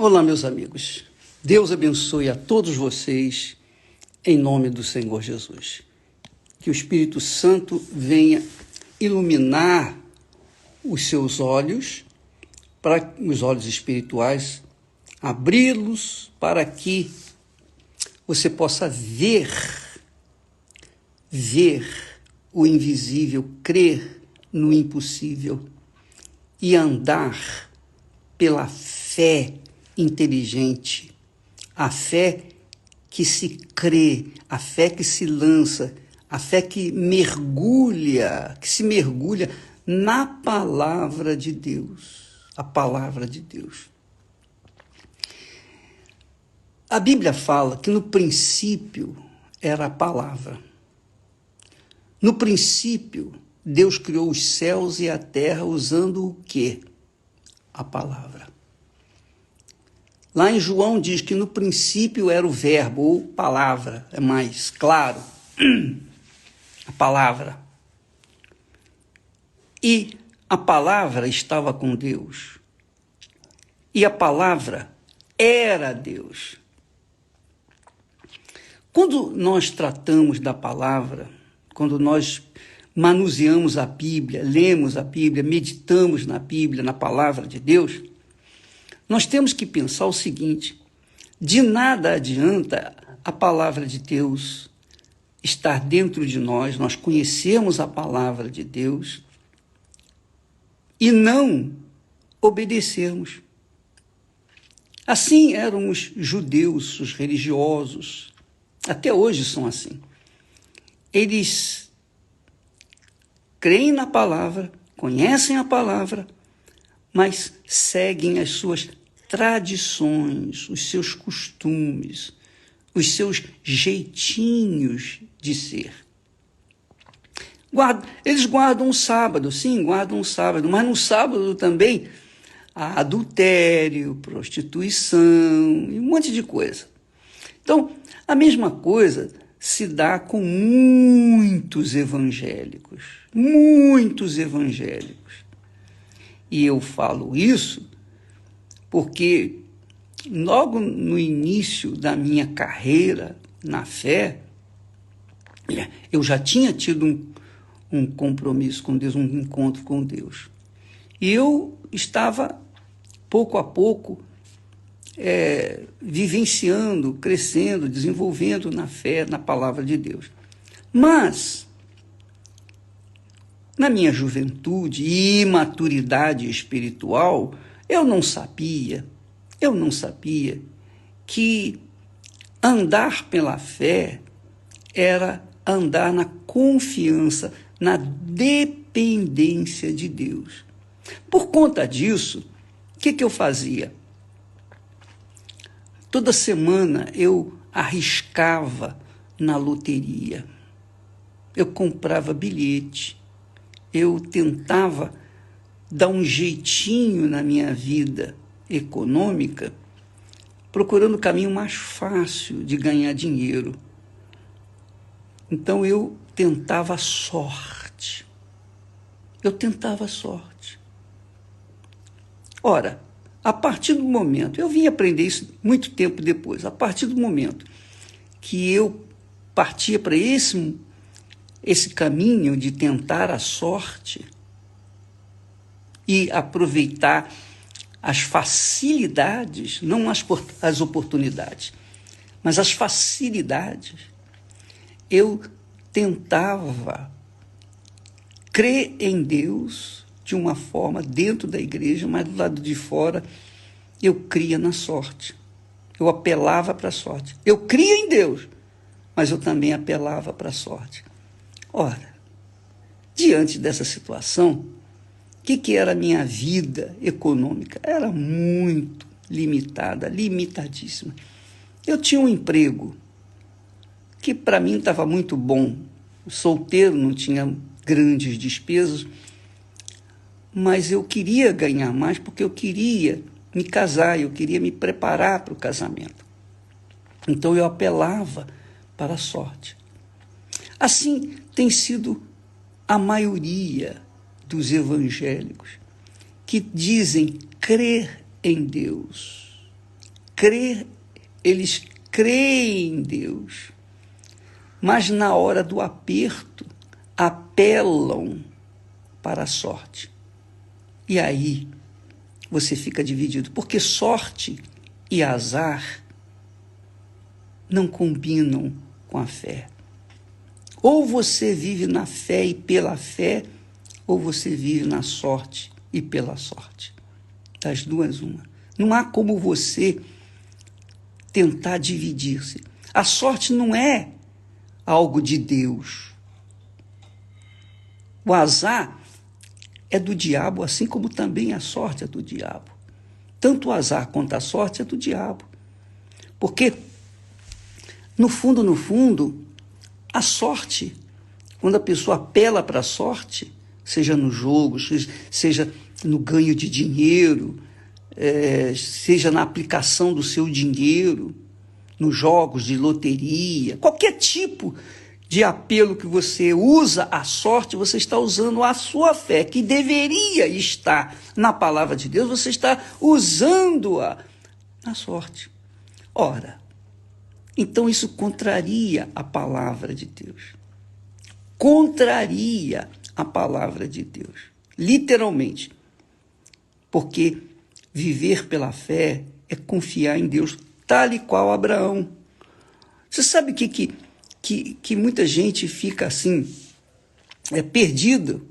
Olá, meus amigos. Deus abençoe a todos vocês, em nome do Senhor Jesus. Que o Espírito Santo venha iluminar os seus olhos, para os olhos espirituais, abri-los para que você possa ver o invisível, crer no impossível e andar pela fé inteligente, a fé que se crê, a fé que se lança, a fé que se mergulha na palavra de Deus, a palavra de Deus. A Bíblia fala que no princípio era a palavra. No princípio, Deus criou os céus e a terra usando o quê? A palavra. Lá em João diz que no princípio era o verbo, ou palavra, é mais claro, a palavra. E a palavra estava com Deus. E a palavra era Deus. Quando nós tratamos da palavra, quando nós manuseamos a Bíblia, lemos a Bíblia, meditamos na Bíblia, na palavra de Deus, nós temos que pensar o seguinte: de nada adianta a palavra de Deus estar dentro de nós, nós conhecemos a palavra de Deus e não obedecermos. Assim eram os judeus, os religiosos, até hoje são assim. Eles creem na palavra, conhecem a palavra, mas seguem as suas tradições, os seus costumes, os seus jeitinhos de ser. Eles guardam o sábado, sim, guardam o sábado, mas no sábado também há adultério, prostituição e um monte de coisa. Então, a mesma coisa se dá com muitos evangélicos. E eu falo isso porque logo no início da minha carreira na fé, eu já tinha tido um compromisso com Deus, um encontro com Deus. E eu estava, pouco a pouco, vivenciando, crescendo, desenvolvendo na fé, na palavra de Deus. Mas, na minha juventude e maturidade espiritual, eu não sabia que andar pela fé era andar na confiança, na dependência de Deus. Por conta disso, o que eu fazia? Toda semana eu arriscava na loteria. Eu comprava bilhete. Eu tentava dar um jeitinho na minha vida econômica, procurando o caminho mais fácil de ganhar dinheiro. Então eu tentava a sorte. Ora, a partir do momento, eu vim aprender isso muito tempo depois, a partir do momento que eu partia para esse caminho de tentar a sorte e aproveitar as facilidades, não as oportunidades, mas as facilidades, eu tentava crer em Deus de uma forma dentro da igreja, mas do lado de fora eu cria na sorte. Eu apelava para a sorte. Eu cria em Deus, mas eu também apelava para a sorte. Ora, diante dessa situação, o que era a minha vida econômica? Era muito limitada, limitadíssima. Eu tinha um emprego que para mim estava muito bom. Solteiro, não tinha grandes despesas, mas eu queria ganhar mais porque eu queria me casar, eu queria me preparar para o casamento. Então eu apelava para a sorte. Assim tem sido a maioria dos evangélicos que dizem crer em Deus, eles creem em Deus, mas na hora do aperto apelam para a sorte. E aí você fica dividido, porque sorte e azar não combinam com a fé. Ou você vive na fé e pela fé, ou você vive na sorte e pela sorte. Das duas, uma. Não há como você tentar dividir-se. A sorte não é algo de Deus. O azar é do diabo, assim como também a sorte é do diabo. Tanto o azar quanto a sorte é do diabo. Porque, no fundo, a sorte, quando a pessoa apela para a sorte, seja no jogo, seja no ganho de dinheiro, seja na aplicação do seu dinheiro, nos jogos de loteria, qualquer tipo de apelo que você usa a sorte, você está usando a sua fé, que deveria estar na palavra de Deus, você está usando-a na sorte. Ora, então isso contraria a palavra de Deus. Contraria a palavra de Deus, literalmente. Porque viver pela fé é confiar em Deus, tal e qual Abraão. Você sabe que muita gente fica assim, perdido,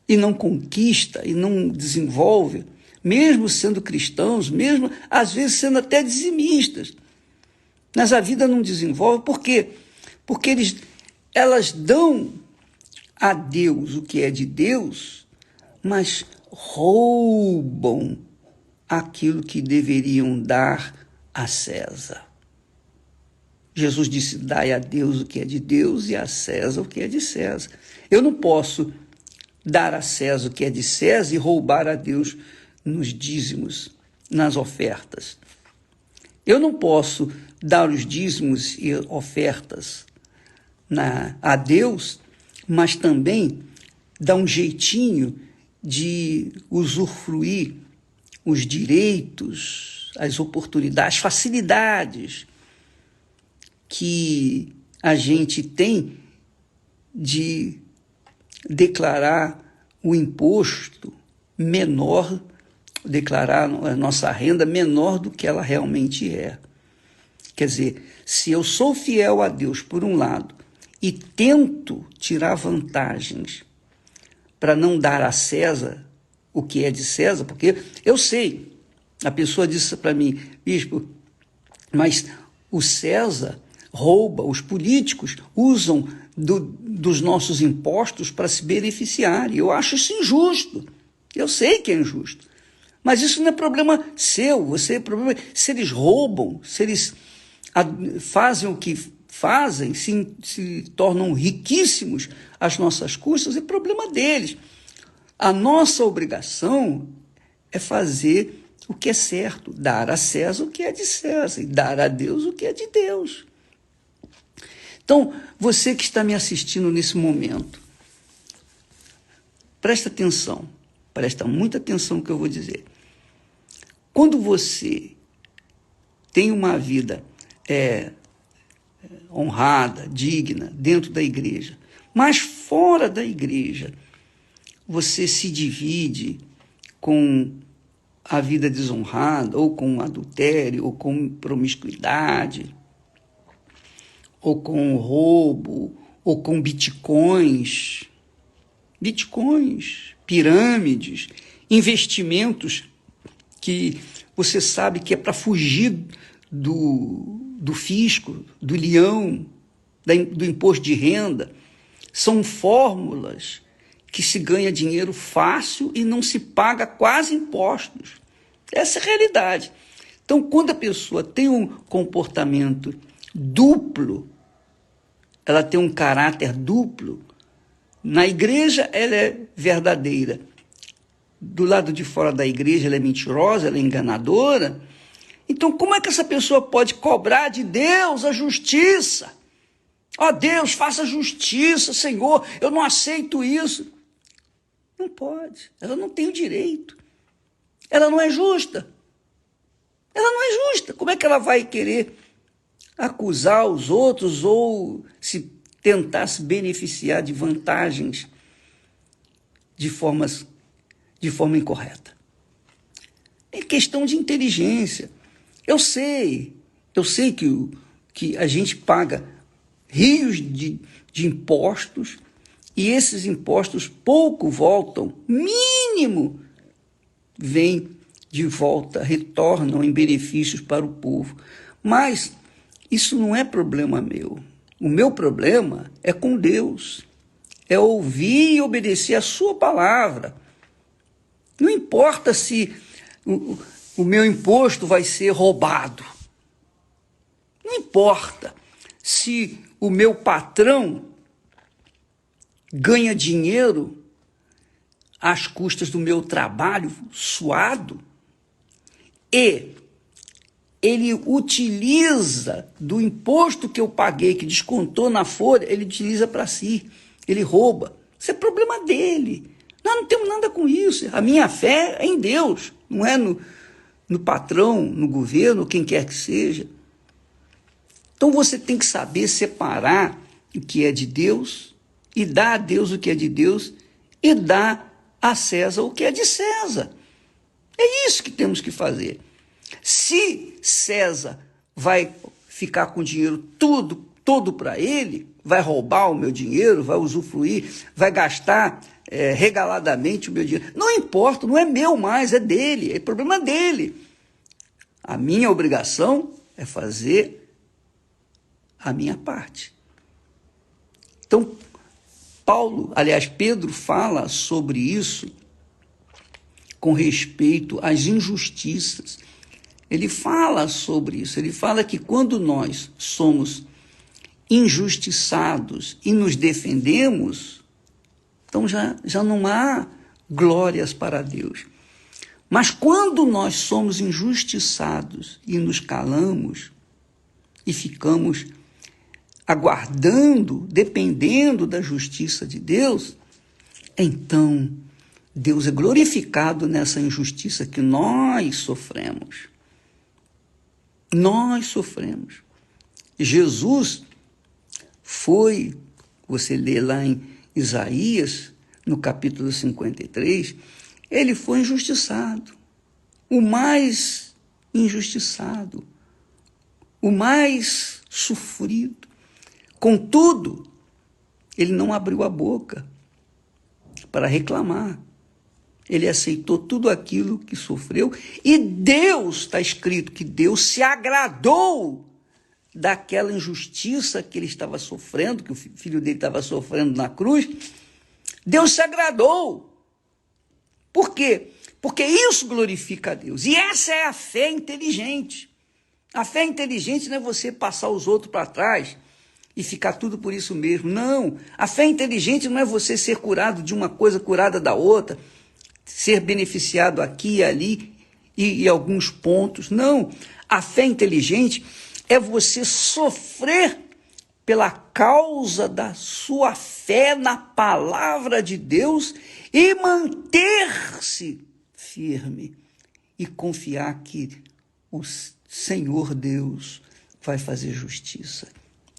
e não conquista, e não desenvolve, mesmo sendo cristãos, mesmo às vezes sendo até dizimistas. Mas a vida não desenvolve, por quê? Porque elas dão a Deus o que é de Deus, mas roubam aquilo que deveriam dar a César. Jesus disse, dai a Deus o que é de Deus e a César o que é de César. Eu não posso dar a César o que é de César e roubar a Deus nos dízimos, nas ofertas. Eu não posso dar os dízimos e ofertas a Deus, mas também dar um jeitinho de usufruir os direitos, as oportunidades, as facilidades que a gente tem de declarar o imposto menor, declarar a nossa renda menor do que ela realmente é. Quer dizer, se eu sou fiel a Deus por um lado e tento tirar vantagens para não dar a César o que é de César, porque eu sei, a pessoa disse para mim, bispo, mas o César rouba, os políticos usam dos nossos impostos para se beneficiarem. Eu acho isso injusto. Eu sei que é injusto. Mas isso não é problema seu, é problema se eles roubam, se eles fazem o que fazem, se tornam riquíssimos às nossas custas, é problema deles. A nossa obrigação é fazer o que é certo, dar a César o que é de César e dar a Deus o que é de Deus. Então, você que está me assistindo nesse momento, presta atenção, presta muita atenção no que eu vou dizer. Quando você tem uma vida honrada, digna, dentro da igreja, mas fora da igreja, você se divide com a vida desonrada, ou com adultério, ou com promiscuidade, ou com roubo, ou com bitcoins, pirâmides, investimentos que você sabe que é para fugir do fisco, do leão, do imposto de renda. São fórmulas que se ganha dinheiro fácil e não se paga quase impostos. Essa é a realidade. Então, quando a pessoa tem um comportamento duplo, ela tem um caráter duplo, na igreja ela é verdadeira, do lado de fora da igreja ela é mentirosa, ela é enganadora. Então, como é que essa pessoa pode cobrar de Deus a justiça? Ó Deus, faça justiça, Senhor, eu não aceito isso. Não pode, ela não tem o direito. Ela não é justa. Ela não é como é que ela vai querer acusar os outros ou tentar se beneficiar de vantagens de forma incorreta? É questão de inteligência. Eu sei que a gente paga rios de impostos e esses impostos pouco voltam, mínimo vem de volta, retornam em benefícios para o povo. Mas isso não é problema meu. O meu problema é com Deus. É ouvir e obedecer a sua palavra. Não importa se o meu imposto vai ser roubado. Não importa se o meu patrão ganha dinheiro às custas do meu trabalho suado e ele utiliza do imposto que eu paguei, que descontou na folha, ele utiliza para si, ele rouba. Isso é problema dele. Nós não temos nada com isso. A minha fé é em Deus, não é no patrão, no governo, quem quer que seja. Então você tem que saber separar o que é de Deus e dar a Deus o que é de Deus e dar a César o que é de César. É isso que temos que fazer. Se César vai ficar com o dinheiro todo para ele, vai roubar o meu dinheiro, vai usufruir, vai gastar regaladamente o meu dinheiro, não importa, não é meu mais, é dele, é problema dele. A minha obrigação é fazer a minha parte. Então, Pedro fala sobre isso com respeito às injustiças. Ele fala sobre isso, ele fala que quando nós somos injustiçados e nos defendemos, então já não há glórias para Deus. Mas quando nós somos injustiçados e nos calamos e ficamos aguardando, dependendo da justiça de Deus, então Deus é glorificado nessa injustiça que nós sofremos. Nós sofremos. Jesus foi, você lê lá em Isaías, no capítulo 53, ele foi injustiçado. O mais injustiçado, o mais sofrido. Contudo, ele não abriu a boca para reclamar. Ele aceitou tudo aquilo que sofreu e Deus, está escrito que Deus se agradou daquela injustiça que ele estava sofrendo, que o filho dele estava sofrendo na cruz. Deus se agradou. Por quê? Porque isso glorifica a Deus. E essa é a fé inteligente. A fé inteligente não é você passar os outros para trás e ficar tudo por isso mesmo. Não. A fé inteligente não é você ser curado de uma coisa, curada da outra, ser beneficiado aqui e ali e alguns pontos. Não. A fé inteligente é você sofrer pela causa da sua fé na palavra de Deus e manter-se firme e confiar que o Senhor Deus vai fazer justiça.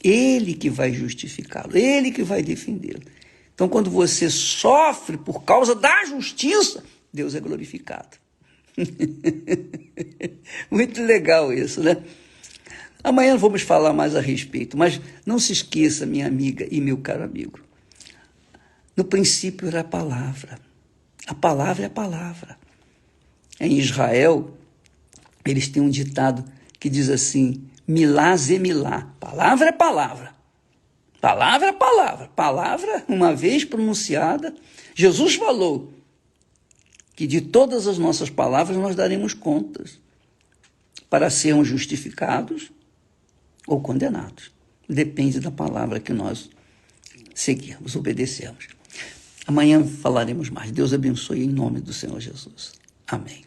Ele que vai justificá-lo, ele que vai defendê-lo. Então, quando você sofre por causa da justiça, Deus é glorificado. Muito legal isso, né? Amanhã vamos falar mais a respeito, mas não se esqueça, minha amiga e meu caro amigo. No princípio era a palavra. A palavra é a palavra. Em Israel, eles têm um ditado que diz assim: milá zemilá. Palavra é palavra. Palavra é palavra. Palavra, uma vez pronunciada, Jesus falou que de todas as nossas palavras nós daremos contas para sermos justificados ou condenados. Depende da palavra que nós seguirmos, obedecermos. Amanhã falaremos mais. Deus abençoe em nome do Senhor Jesus. Amém.